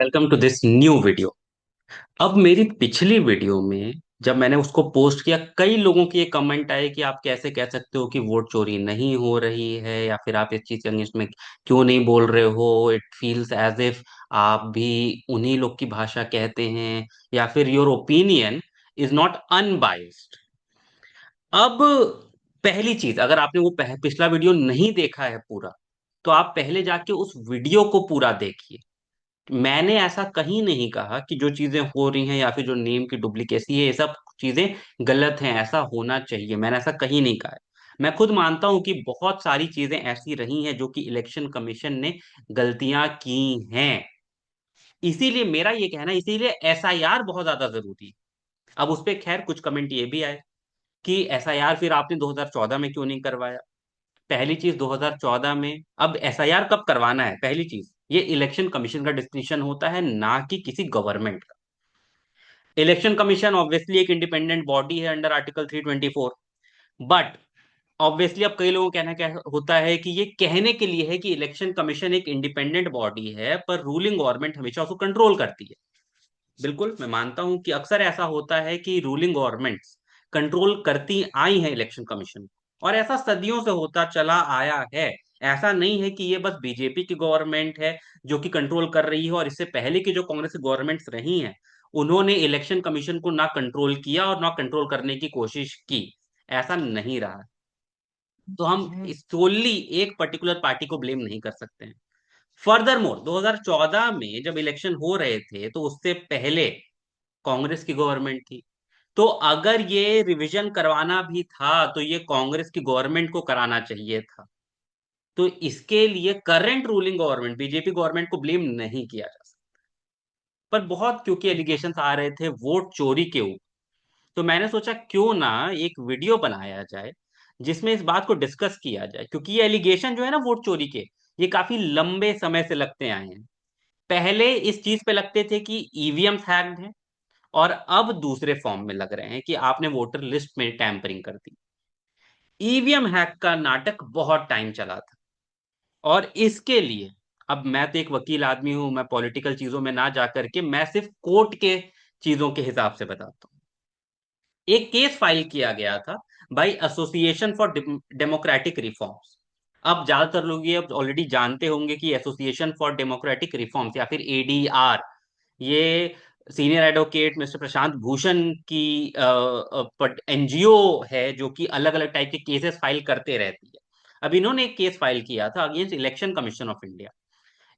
Welcome to this new video. अब मेरी पिछली वीडियो में जब मैंने उसको पोस्ट किया, कई लोगों के ये कमेंट आए कि आप कैसे कह सकते हो कि वोट चोरी नहीं हो रही है, या फिर आप इस चीज के अगेंस्ट में क्यों नहीं बोल रहे हो। इट फील्स एज इफ आप भी उन्हीं लोग की भाषा कहते हैं, या फिर your opinion is not unbiased. अब पहली चीज, अगर आपने वो पिछला वीडियो नहीं देखा है पूरा, तो आप पहले जाके उस वीडियो को पूरा देखिए। मैंने ऐसा कहीं नहीं कहा कि जो चीजें हो रही हैं या फिर जो नेम की डुप्लीकेसी है, ये सब चीजें गलत हैं, ऐसा होना चाहिए, मैंने ऐसा कहीं नहीं कहा है। मैं खुद मानता हूं कि बहुत सारी चीजें ऐसी रही हैं जो कि इलेक्शन कमीशन ने गलतियां की हैं। इसीलिए मेरा ये कहना है, इसीलिए एसआईआर बहुत ज्यादा जरूरी है। अब उस पे खैर कुछ कमेंट ये भी आए कि एसआईआर फिर आपने 2014 में क्यों नहीं करवाया। पहली चीज, 2014 में अब एसआईआर कब करवाना है, पहली चीज ये इलेक्शन कमीशन का डिसीजन होता है, ना कि किसी गवर्नमेंट का। इलेक्शन कमीशन ऑब्वियसली एक इंडिपेंडेंट बॉडी है अंडर आर्टिकल 324। बट ऑब्वियसली अब कई लोगों का कहना क्या होता है कि ये कहने के लिए है कि इलेक्शन कमीशन एक इंडिपेंडेंट बॉडी है, पर रूलिंग गवर्नमेंट हमेशा उसको कंट्रोल करती है। बिल्कुल मैं मानता हूं कि अक्सर ऐसा होता है कि रूलिंग गवर्नमेंट्स कंट्रोल करती आई हैं इलेक्शन कमीशन को, और ऐसा सदियों से होता चला आया है। ऐसा नहीं है कि ये बस बीजेपी की गवर्नमेंट है जो कि कंट्रोल कर रही है, और इससे पहले की जो कांग्रेस की गवर्नमेंट्स रही हैं उन्होंने इलेक्शन कमीशन को ना कंट्रोल किया और ना कंट्रोल करने की कोशिश की। ऐसा नहीं रहा। तो हम सोनली एक पर्टिकुलर पार्टी को ब्लेम नहीं कर सकते हैं। फर्दर मोर, 2014 में जब इलेक्शन हो रहे थे तो उससे पहले कांग्रेस की गवर्नमेंट थी। तो अगर ये रिवीजन करवाना भी था तो ये कांग्रेस की गवर्नमेंट को कराना चाहिए था। तो इसके लिए current ruling government BJP government को ब्लेम नहीं किया जा सकता। पर बहुत क्योंकि एलिगेशंस आ रहे थे वोट चोरी के ऊपर, तो मैंने सोचा क्यों ना एक वीडियो बनाया जाए जिसमें इस बात को डिस्कस किया जाए, क्योंकि ये एलिगेशन जो है ना वोट चोरी के, ये काफी लंबे समय से लगते आए हैं। पहले इस चीज पे लगते थे कि ईवीएम्स हैक्ड हैं, और अब दूसरे फॉर्म में लग रहे हैं कि आपने वोटर लिस्ट में टैंपरिंग कर दी। ईवीएम हैक का नाटक बहुत टाइम चला था, और इसके लिए अब मैं तो एक वकील आदमी हूं, मैं पॉलिटिकल चीजों में ना जाकर के मैं सिर्फ कोर्ट के चीजों के हिसाब से बताता हूँ। एक केस फाइल किया गया था by association for democratic reforms. अब ज्यादातर लोग ये अब ऑलरेडी जानते होंगे कि एसोसिएशन फॉर डेमोक्रेटिक रिफॉर्म्स या फिर एडीआर, ये senior advocate mister Prashant Bhushan की एनजीओ है जो कि अलग अलग टाइप के केसेस फाइल करते रहती है। अब इन्होंने एक केस फाइल किया था against election commission of India.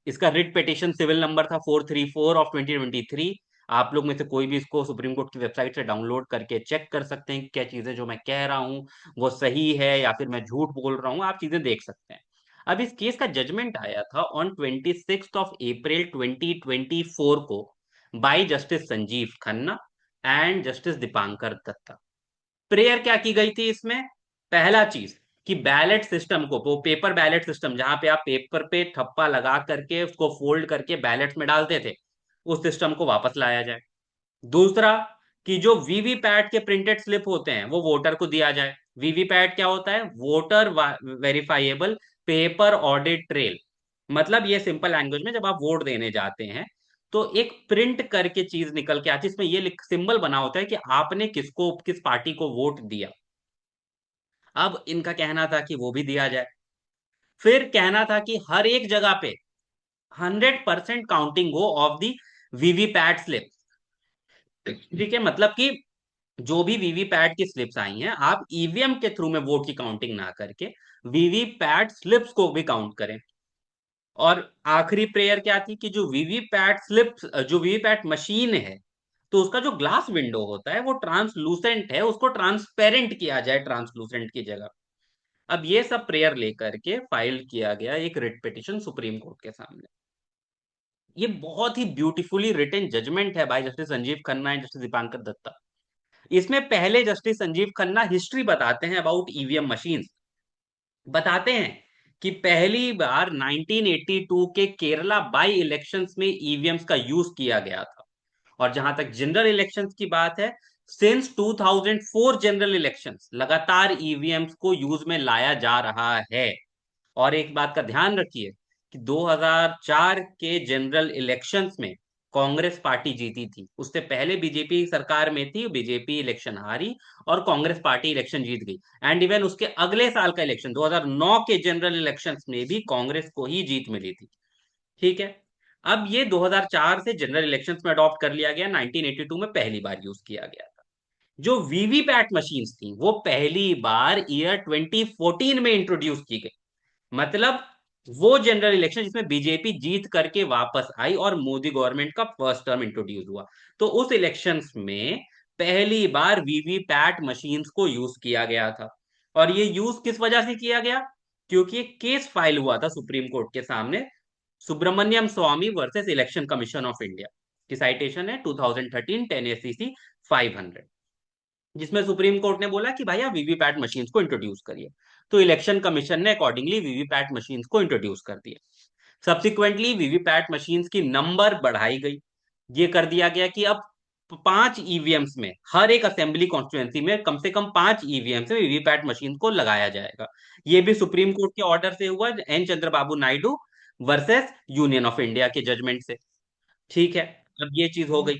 इसका रिट पिटिशन सिविल नंबर था 434 ऑफ 2023। आप लोग में से कोई भी इसको सुप्रीम कोर्ट की वेबसाइट से डाउनलोड करके चेक कर सकते हैं कि क्या चीजें जो मैं कह रहा हूँ वो सही है या फिर मैं झूठ बोल रहा हूँ, आप चीजें देख सकते हैं। अब इस केस का जजमेंट आया था ऑन 26 अप्रैल 2024 को by justice Sanjiv Khanna and justice Dipankar Datta. Prayer क्या की गई थी इसमें? पहला चीज कि बैलेट सिस्टम को, वो पेपर बैलेट सिस्टम जहां पे आप पेपर पे ठप्पा लगा करके उसको फोल्ड करके बैलेट्स में डालते थे, उस सिस्टम को वापस लाया जाए। दूसरा, कि जो वीवीपैट के प्रिंटेड स्लिप होते हैं वो वोटर को दिया जाए। वीवीपैट क्या होता है? Voter verifiable paper audit trail. मतलब ये सिंपल लैंग्वेज में, जब आप वोट देने जाते हैं तो एक प्रिंट करके चीज निकल के आती है, इसमें ये सिंबल बना होता है कि आपने किसको, किस पार्टी को वोट दिया। अब इनका कहना था कि वो भी दिया जाए। फिर कहना था कि हर एक जगह पे 100% काउंटिंग हो ऑफ दी वीवीपैट स्लिप। ठीक है, मतलब कि जो भी वीवीपैट की स्लिप्स आई हैं आप ईवीएम के थ्रू में वोट की काउंटिंग ना करके वीवीपैट स्लिप्स को भी काउंट करें। और आखिरी प्रेयर क्या थी कि जो वीवीपैट स्लिप्स, जो वीवीपैट मशीन है, तो उसका जो ग्लास विंडो होता है वो ट्रांसलूसेंट है, उसको ट्रांसपेरेंट किया जाए ट्रांसलूसेंट की जगह। अब ये सब प्रेयर लेकर के फाइल किया गया एक रिट पिटिशन सुप्रीम कोर्ट के सामने। ये बहुत ही ब्यूटीफुली रिटन जजमेंट है by justice Sanjiv Khanna and justice Dipankar Datta. इसमें पहले जस्टिस संजीव खन्ना हिस्ट्री बताते हैं अबाउट ईवीएम मशीन्स। बताते हैं कि पहली बार 1982 के केरला बाई इलेक्शंस में ईवीएम्स का यूज किया गया था। और जहां तक जनरल इलेक्शंस की बात है, सिंस 2004 जनरल इलेक्शंस लगातार ईवीएम्स को यूज में लाया जा रहा है। और एक बात का ध्यान रखिए कि 2004 के जनरल इलेक्शंस में कांग्रेस पार्टी जीती थी। उससे पहले बीजेपी सरकार में थी, बीजेपी इलेक्शन हारी और कांग्रेस पार्टी इलेक्शन जीत गई। एंड इवन उसके अगले साल का इलेक्शन 2009 के जनरल इलेक्शंस में भी कांग्रेस को ही जीत मिली थी। ठीक है। अब ये 2004 से जनरल इलेक्शंस में अडॉप्ट कर लिया गया, 1982 में पहली बार यूज किया गया था। जो वीवीपैट मशीन्स थी वो पहली बार ईयर 2014 में इंट्रोड्यूस की गई। मतलब वो जनरल इलेक्शन जिसमें बीजेपी जीत करके वापस आई और मोदी गवर्नमेंट का फर्स्ट टर्म इंट्रोड्यूस हुआ, तो उस इलेक्शंस में पहली बार वीवीपैट मशीन्स को यूज किया गया था। और ये यूज किस वजह से किया गया? क्योंकि एक केस फाइल हुआ था सुप्रीम कोर्ट के सामने, Subramanian Swamy versus election commission of India की साइटेशन है 2013 10 500, जिसमें सुप्रीम कोर्ट ने बोला कि भाई आप वीवीपैट मशीन्स को इंट्रोड्यूस करिए। तो इलेक्शन कमीशन ने अकॉर्डिंगली वीवीपैट मशीन्स को इंट्रोड्यूस कर दिया। सब्सिक्वेंटली वीवीपैट मशीन्स की नंबर बढ़ाई गई। ये कर दिया गया कि अब 5 ईवीएम्स में, हर एक असेंबली कॉन्स्टिट्यूएंसी में कम से कम 5 ईवीएम से वीवीपैट मशीन को लगाया जाएगा। ये भी सुप्रीम कोर्ट के ऑर्डर से हुआ, N Chandrababu Naidu versus union of India के जजमेंट से। ठीक है। अब ये चीज हो गई।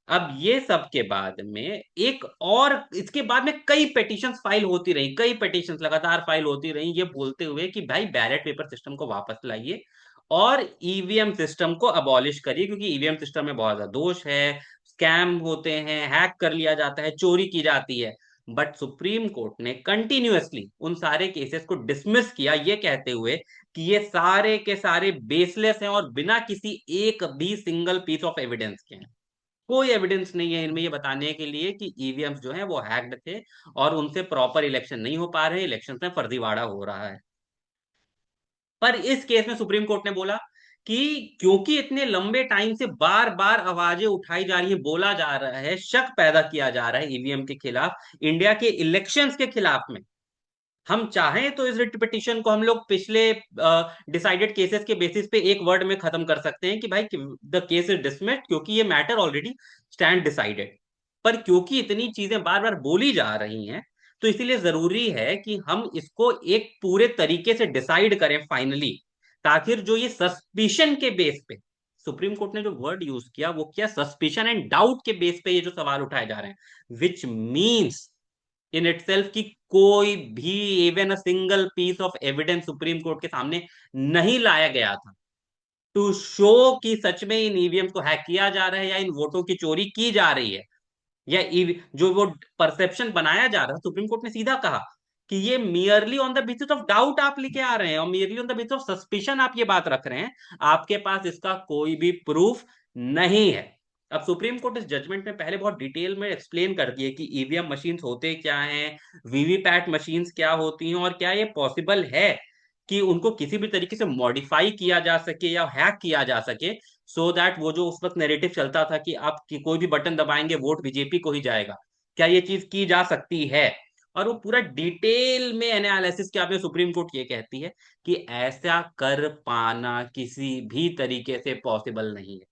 अब ये सब के बाद में एक और इसके बाद में कई पिटीशंस फाइल होती रही, कई पिटीशंस लगातार फाइल होती रही, ये बोलते हुए कि भाई बैलेट पेपर सिस्टम को वापस लाइए और ईवीएम सिस्टम को अबॉलिश करिए, क्योंकि ईवीएम सिस्टम में बहुत ज्यादा दोष है, स्कैम होते हैं, हैक कर लिया जाता है, चोरी की जाती है। बट सुप्रीम कोर्ट ने कंटिन्यूअसली उन सारे केसेस को डिसमिस किया, ये कहते हुए कि ये सारे के सारे बेसलेस हैं और बिना किसी एक भी सिंगल पीस ऑफ एविडेंस के हैं। कोई एविडेंस नहीं है इनमें ये बताने के लिए कि ईवीएम्स जो हैं वो हैक्ड थे और उनसे प्रॉपर इलेक्शन नहीं हो पा रहे, इलेक्शन में फर्जीवाड़ा हो रहा है। पर इस केस में सुप्रीम कोर्ट ने बोला कि क्योंकि इतने लंबे टाइम से बार बार आवाजें उठाई जा रही है, बोला जा रहा है, शक पैदा किया जा रहा है ईवीएम के खिलाफ, इंडिया के इलेक्शंस के खिलाफ में, हम चाहें तो इस रिट पिटिशन को हम लोग पिछले डिसाइडेड केसेस के बेसिस पे एक वर्ड में खत्म कर सकते हैं कि भाई द केस इज डिसमिस्ड, क्योंकि ये मैटर ऑलरेडी स्टैंड डिसाइडेड। पर क्योंकि इतनी चीजें बार बार बोली जा रही हैं, तो इसीलिए जरूरी है कि हम इसको एक पूरे तरीके से डिसाइड करें फाइनली, ताकि जो ये सस्पिशन के बेस पे सुप्रीम कोर्ट ने जो वर्ड यूज किया वो क्या, सस्पिशन एंड डाउट के बेस पे ये जो सवाल उठाए जा रहे हैं, विच मीन्स इन इटसेल्फ कि कोई भी even a single piece of evidence supreme court के सामने नहीं लाया गया था टू शो कि सच में इन ईवीएम को हैक किया जा रहा है या इन वोटों की चोरी की जा रही है, या जो वो परसेप्शन बनाया जा रहा है। सुप्रीम कोर्ट ने सीधा कहा कि ये merely on the basis of doubt आप लेके आ रहे हैं और merely on the basis of suspicion आप ये बात रख रहे हैं, आपके पास इसका कोई भी प्रूफ नहीं है। अब सुप्रीम कोर्ट इस जजमेंट में पहले बहुत डिटेल में एक्सप्लेन कर दिए कि ईवीएम मशीन्स होते क्या हैं, वीवीपैट मशीन्स क्या होती हैं, और क्या ये पॉसिबल है कि उनको किसी भी तरीके से मॉडिफाई किया जा सके या हैक किया जा सके, सो दैट वो जो उस वक्त नैरेटिव चलता था कि आप कोई भी बटन दबाएंगे वोट बीजेपी को ही जाएगा, क्या ये चीज की जा सकती है। और वो पूरा डिटेल में एनालिसिस किया। आपने सुप्रीम कोर्ट ये कहती है कि ऐसा कर पाना किसी भी तरीके से पॉसिबल नहीं है।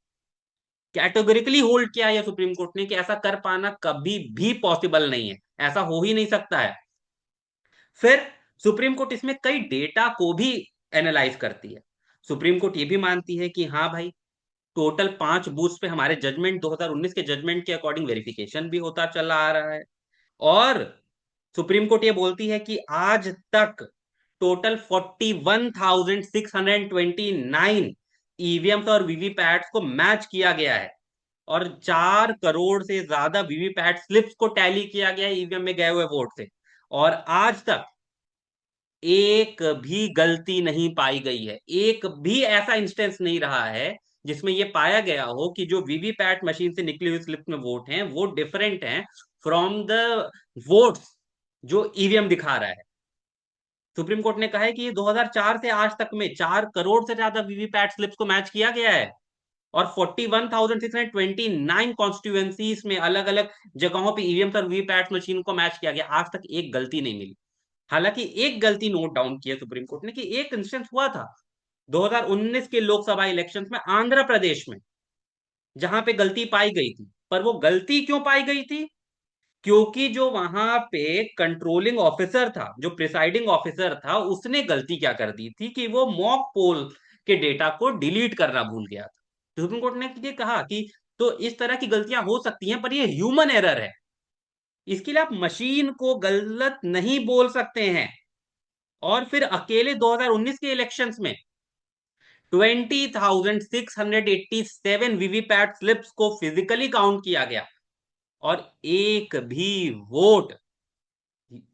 कैटेगोरिकली होल्ड किया है सुप्रीम कोर्ट ने कि ऐसा कर पाना कभी भी पॉसिबल नहीं है, ऐसा हो ही नहीं सकता है। फिर सुप्रीम कोर्ट इसमें कई डेटा को भी एनालाइज करती है। सुप्रीम कोर्ट ये भी मानती है कि हाँ भाई, टोटल 5 बूथ्स पे हमारे जजमेंट 2019 के जजमेंट के अकॉर्डिंग वेरिफिकेशन भी होता चला आ रहा है। और सुप्रीम कोर्ट ये बोलती है कि आज तक टोटल 41,629 ईवीएम्स और वीवीपैट्स को मैच किया गया है और 4 करोड़ से ज्यादा वीवीपैट स्लिप्स को टैली किया गया है ईवीएम में गए हुए वोट से। और आज तक एक भी गलती नहीं पाई गई है, एक भी ऐसा इंस्टेंस नहीं रहा है जिसमें यह पाया गया हो कि जो वीवीपैट मशीन से निकली हुई स्लिप में वोट हैं वो डिफरेंट हैं फ्रॉम द वोट्स जो ईवीएम दिखा रहा है। सुप्रीम कोर्ट ने कहा है कि ये 2004 से आज तक में 4 करोड़ से ज्यादा वीवीपैट स्लिप्स को मैच किया गया है और 41,629 कॉन्स्टिट्यूएंसीज में अलग अलग जगहों पे ईवीएम और वीवीपैट मशीन को मैच किया गया, आज तक एक गलती नहीं मिली। हालांकि एक गलती नोट डाउन की है सुप्रीम कोर्ट ने कि एक इंस्टेंस हुआ था 2019 के लोकसभा इलेक्शंस में आंध्र प्रदेश में, जहां पे गलती पाई गई थी। पर वो गलती क्यों पाई गई थी? क्योंकि जो वहां पे कंट्रोलिंग ऑफिसर था, जो प्रिसाइडिंग ऑफिसर था, उसने गलती क्या कर दी थी कि वो मॉक पोल के डेटा को डिलीट करना भूल गया था। सुप्रीम कोर्ट ने ये कहा कि तो इस तरह की गलतियां हो सकती हैं, पर ये ह्यूमन एरर है, इसके लिए आप मशीन को गलत नहीं बोल सकते हैं। और फिर अकेले 2019 के इलेक्शंस में 20,687 वीवीपैट स्लिप्स को फिजिकली काउंट किया गया, और एक भी वोट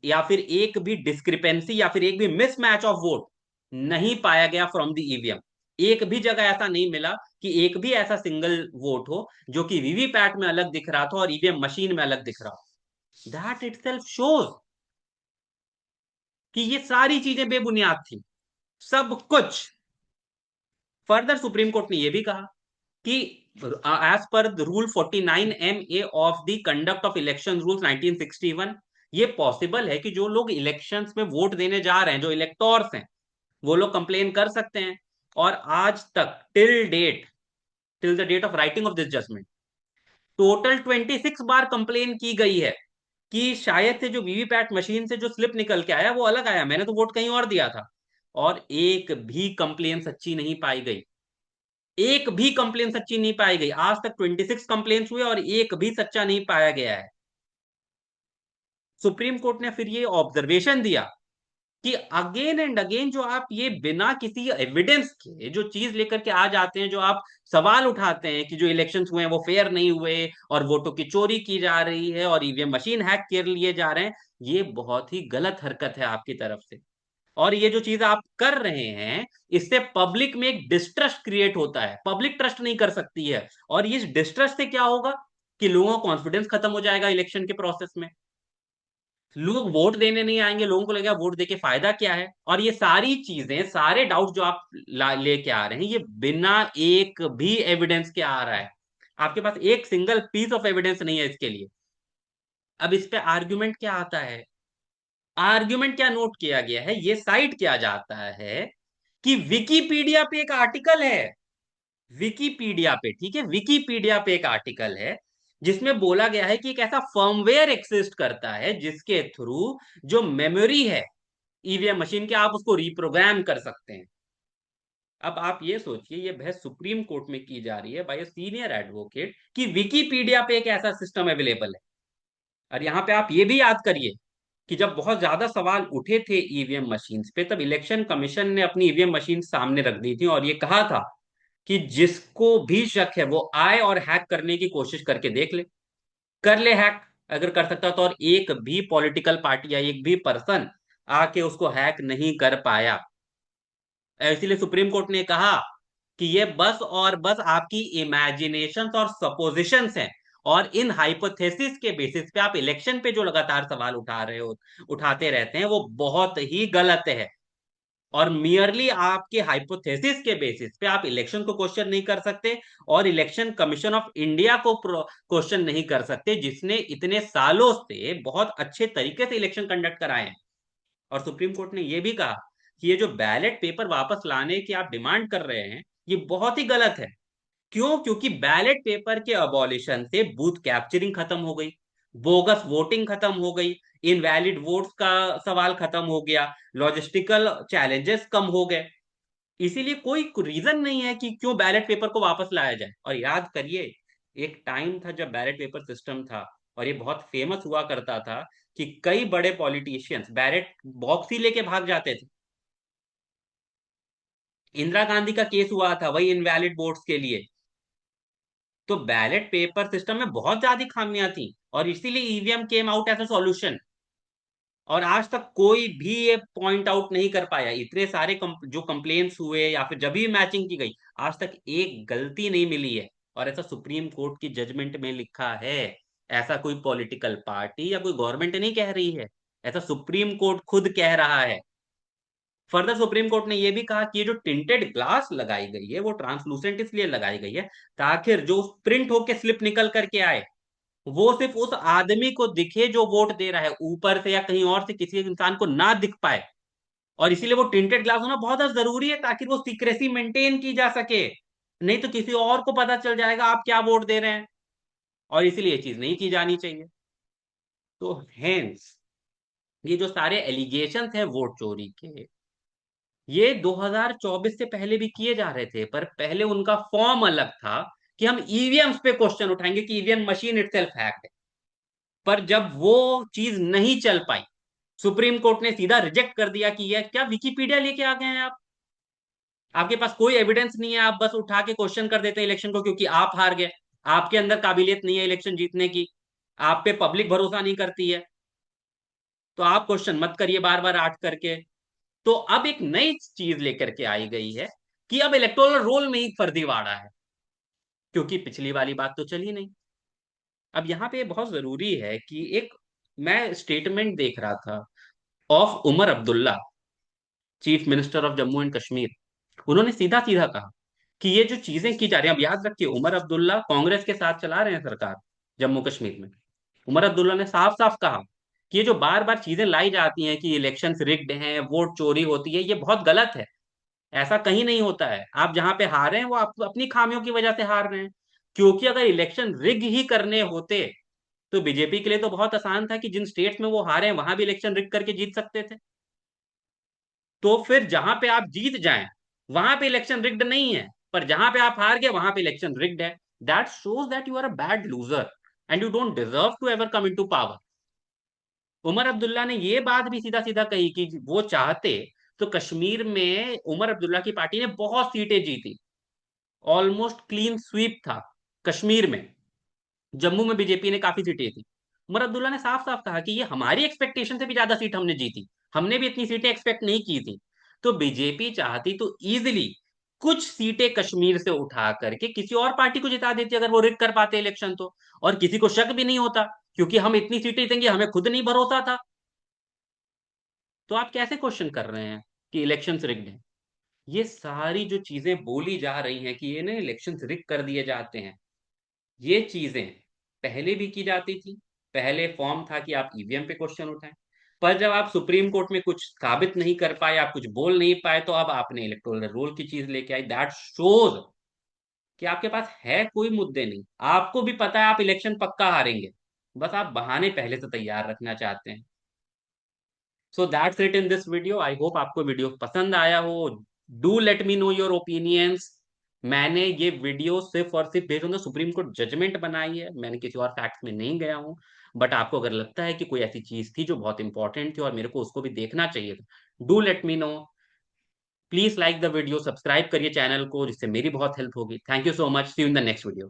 या फिर एक भी डिस्क्रिपेंसी या फिर एक भी मिसमैच ऑफ वोट नहीं पाया गया फ्रॉम द ईवीएम। एक भी जगह ऐसा नहीं मिला कि एक भी ऐसा सिंगल वोट हो जो कि वीवीपैट में अलग दिख रहा था और ईवीएम मशीन में अलग दिख रहा हो। दैट इटसेल्फ शोज कि ये सारी चीजें बेबुनियाद थी, सब कुछ। फर्दर सुप्रीम कोर्ट ने यह भी कहा कि एज पर rule 49 MA of the conduct of election rules 1961, ये पॉसिबल है कि जो लोग इलेक्शंस में वोट देने जा रहे हैं, जो इलेक्टोर्स हैं, वो लोग कंप्लेन कर सकते हैं। और आज तक till the date of writing of this judgment total 26 बार कंप्लेन की गई है कि शायद से जो वीवीपैट मशीन से जो स्लिप निकल के आया वो अलग आया, मैंने तो वोट कहीं और दिया था। और एक भी कंप्लेन सच्ची नहीं पाई गई, एक भी कंप्लेन सच्ची नहीं पाई गई। आज तक 26 कंप्लेन हुए और एक भी सच्चा नहीं पाया गया है। सुप्रीम कोर्ट ने फिर ये ऑब्जर्वेशन दिया कि अगेन एंड अगेन जो आप ये बिना किसी एविडेंस के जो चीज लेकर के आ जाते हैं, जो आप सवाल उठाते हैं कि जो इलेक्शंस हुए हैं वो फेयर नहीं हुए और वोटों की चोरी की जा रही है और ईवीएम मशीन हैक कर लिए जा रहे हैं, ये बहुत ही गलत हरकत है आपकी तरफ से। और ये जो चीज आप कर रहे हैं, इससे पब्लिक में एक डिस्ट्रस्ट क्रिएट होता है, पब्लिक ट्रस्ट नहीं कर सकती है। और इस डिस्ट्रस्ट से क्या होगा कि लोगों का कॉन्फिडेंस खत्म हो जाएगा इलेक्शन के प्रोसेस में, लोग वोट देने नहीं आएंगे, लोगों को लगेगा वोट देके फायदा क्या है। और ये सारी चीजें, सारे डाउट जो आप लेके आ रहे हैं, ये बिना एक भी एविडेंस के आ रहा है। आपके पास एक सिंगल पीस ऑफ एविडेंस नहीं है इसके लिए। अब इस पे आर्ग्यूमेंट क्या आता है, आर्ग्यूमेंट क्या नोट किया गया है, ये साइट किया जाता है कि विकीपीडिया पे एक आर्टिकल है, विकीपीडिया पे, ठीक है, विकीपीडिया पे एक आर्टिकल है जिसमें बोला गया है कि एक ऐसा फर्मवेयर एक्सिस्ट करता है जिसके थ्रू जो मेमोरी है ईवीएम मशीन के, आप उसको रिप्रोग्राम कर सकते हैं। अब आप ये सोचिए, ये बहस सुप्रीम कोर्ट में की जा रही है बाय अ सीनियर एडवोकेट कि विकीपीडिया पे एक ऐसा सिस्टम अवेलेबल है। और यहां पे आप ये भी याद करिए कि जब बहुत ज्यादा सवाल उठे थे ईवीएम मशीन्स पे, तब इलेक्शन कमीशन ने अपनी ईवीएम मशीन सामने रख दी थी और ये कहा था कि जिसको भी शक है वो आए और हैक करने की कोशिश करके देख ले, कर ले हैक, अगर कर सकता तो। और एक भी पॉलिटिकल पार्टी या एक भी पर्सन आके उसको हैक नहीं कर पाया। इसीलिए सुप्रीम कोर्ट ने कहा कि ये बस और बस आपकी इमेजिनेशंस और सपोजिशंस हैं, और इन हाइपोथेसिस के बेसिस पे आप इलेक्शन पे जो लगातार सवाल उठा रहे हो, उठाते रहते हैं, वो बहुत ही गलत है। और मियरली आपके हाइपोथेसिस के बेसिस पे आप इलेक्शन को क्वेश्चन नहीं कर सकते, और इलेक्शन कमीशन ऑफ इंडिया को क्वेश्चन नहीं कर सकते, जिसने इतने सालों से बहुत अच्छे तरीके से इलेक्शन कंडक्ट कराए हैं। और सुप्रीम कोर्ट ने यह भी कहा कि ये जो बैलेट पेपर वापस लाने की आप डिमांड कर रहे हैं, ये बहुत ही गलत है। क्यों? क्योंकि बैलेट पेपर के अबॉलिशन से बूथ कैप्चरिंग खत्म हो गई, बोगस वोटिंग खत्म हो गई, इनवैलिड वोट्स का सवाल खत्म हो गया, लॉजिस्टिकल चैलेंजेस कम हो गए। इसीलिए कोई रीजन नहीं है कि क्यों बैलेट पेपर को वापस लाया जाए। और याद करिए, एक टाइम था जब बैलेट पेपर सिस्टम था और ये बहुत फेमस हुआ करता था कि कई बड़े पॉलिटिशियंस बैलेट बॉक्स ही लेके भाग जाते थे। इंदिरा गांधी का केस हुआ था वही इनवैलिड वोट्स के लिए। तो बैलेट पेपर सिस्टम में बहुत ज्यादा खामियां थी और इसीलिए EVM came out as a solution. और आज तक कोई भी ये पॉइंट आउट नहीं कर पाया, इतने सारे जो कंप्लेन्स हुए या फिर जब भी मैचिंग की गई, आज तक एक गलती नहीं मिली है। और ऐसा सुप्रीम कोर्ट की जजमेंट में लिखा है, ऐसा कोई पॉलिटिकल पार्टी या कोई गवर्नमेंट नहीं कह रही है, ऐसा सुप्रीम कोर्ट खुद कह रहा है। फर्दर सुप्रीम कोर्ट ने यह भी कहा कि ये जो टिंटेड ग्लास लगाई गई है वो ट्रांसलूसेंट इसलिए लगाई गई है ताकि जो प्रिंट होके स्लिप निकल करके आए वो सिर्फ उस आदमी को दिखे जो वोट दे रहा है, ऊपर से या कहीं और से किसी इंसान को ना दिख पाए। और इसीलिए वो टिंटेड ग्लास होना बहुत ज्यादा जरूरी है ताकि वो सीक्रेसी मेंटेन की जा सके, नहीं तो किसी और को पता चल जाएगा आप क्या वोट दे रहे हैं। और इसीलिए ये चीज नहीं की जानी चाहिए। तो हेंस ये जो सारे एलिगेशन है वोट चोरी के, ये 2024 से पहले भी किए जा रहे थे, पर पहले उनका फॉर्म अलग था कि हम ईवीएम्स पे क्वेश्चन उठाएंगे कि ईवीएम मशीन इटसेल्फ हैक्ड है। पर जब वो चीज नहीं चल पाई, सुप्रीम कोर्ट ने सीधा रिजेक्ट कर दिया कि यह क्या विकिपीडिया लेके आ गए हैं आप, आपके पास कोई एविडेंस नहीं है, आप बस उठा के क्वेश्चन कर देते हैं इलेक्शन को क्योंकि आप हार गए, आपके अंदर काबिलियत नहीं है इलेक्शन जीतने की, आप पे पब्लिक भरोसा नहीं करती है, तो आप क्वेश्चन मत करिए बार बार आठ करके। तो अब एक नई चीज लेकर के आई गई है कि अब इलेक्टोरल रोल में ही फर्जीवाड़ा है, क्योंकि पिछली वाली बात तो चली नहीं। अब यहाँ पे बहुत जरूरी है कि एक, मैं स्टेटमेंट देख रहा था of Omar Abdullah, chief minister of Jammu and Kashmir. उन्होंने सीधा सीधा कहा कि ये जो चीजें की जा रही हैं, अब याद रखिए उमर अब्दुल्ला कांग्रेस के साथ चला रहे हैं सरकार जम्मू कश्मीर में। उमर अब्दुल्ला ने साफ साफ कहा कि ये जो बार बार चीजें लाई जाती हैं कि इलेक्शन रिग्ड हैं, वोट चोरी होती है, ये बहुत गलत है। ऐसा कहीं नहीं होता है, आप जहां पे हारे हैं वो आप अपनी खामियों की वजह से हार रहे हैं। क्योंकि अगर इलेक्शन रिग ही करने होते तो बीजेपी के लिए तो बहुत आसान था कि जिन स्टेट्स में वो हारे हैं वहां भी इलेक्शन रिग करके जीत सकते थे। तो फिर जहां पे आप जीत जाएं वहां पे इलेक्शन रिग्ड नहीं है, पर जहां पे आप हार गए वहां पे इलेक्शन रिग्ड है। That shows that you are a bad loser and you don't deserve to ever come into power. Omar Abdullah ने ये बात भी सीधा सीधा कही कि वो चाहते तो कश्मीर में उमर अब्दुल्ला की पार्टी ने बहुत सीटें जीती, ऑलमोस्ट क्लीन स्वीप था कश्मीर में। जम्मू में बीजेपी ने काफी सीटें जीती। उमर अब्दुल्ला ने साफ साफ कहा कि ये हमारी एक्सपेक्टेशन से भी ज्यादा सीट हमने जीती, हमने भी इतनी सीटें एक्सपेक्ट नहीं की थी। तो बीजेपी चाहती तो इजीली कुछ सीटें कश्मीर से उठा करके किसी और पार्टी को जिता देती अगर वो रिग कर पाते इलेक्शन तो, और किसी को शक भी नहीं होता क्योंकि हम इतनी सीटें जीतेंगे, हमें खुद नहीं भरोसा था। तो आप कैसे क्वेश्चन कर रहे हैं कि इलेक्शन रिग्ड है? ये सारी जो चीजें बोली जा रही हैं कि ये ना इलेक्शन रिग कर दिए जाते हैं, ये चीजें पहले भी की जाती थी। पहले फॉर्म था कि आप ईवीएम पे क्वेश्चन उठाएं, पर जब आप सुप्रीम कोर्ट में कुछ साबित नहीं कर पाए, आप कुछ बोल नहीं पाए, तो अब आपने इलेक्टोरल रोल की चीज लेके आई। दैट शोज कि आपके पास है कोई मुद्दे नहीं, आपको भी पता है आप इलेक्शन पक्का हारेंगे, बस आप बहाने पहले से तैयार रखना चाहते हैं। So that's it in this video. I hope आपको वीडियो पसंद आया हो। Do let me know your opinions. मैंने ये वीडियो सिर्फ और सिर्फ based on the supreme court judgment बनाई है, मैंने किसी और फैक्ट्स में नहीं गया हूं। बट आपको अगर लगता है कि कोई ऐसी चीज थी जो बहुत इंपॉर्टेंट थी और मेरे को उसको भी देखना चाहिए था, do let me know. Please like the video, subscribe करिए चैनल को जिससे मेरी बहुत हेल्प होगी। Thank you so much, see you in the next video.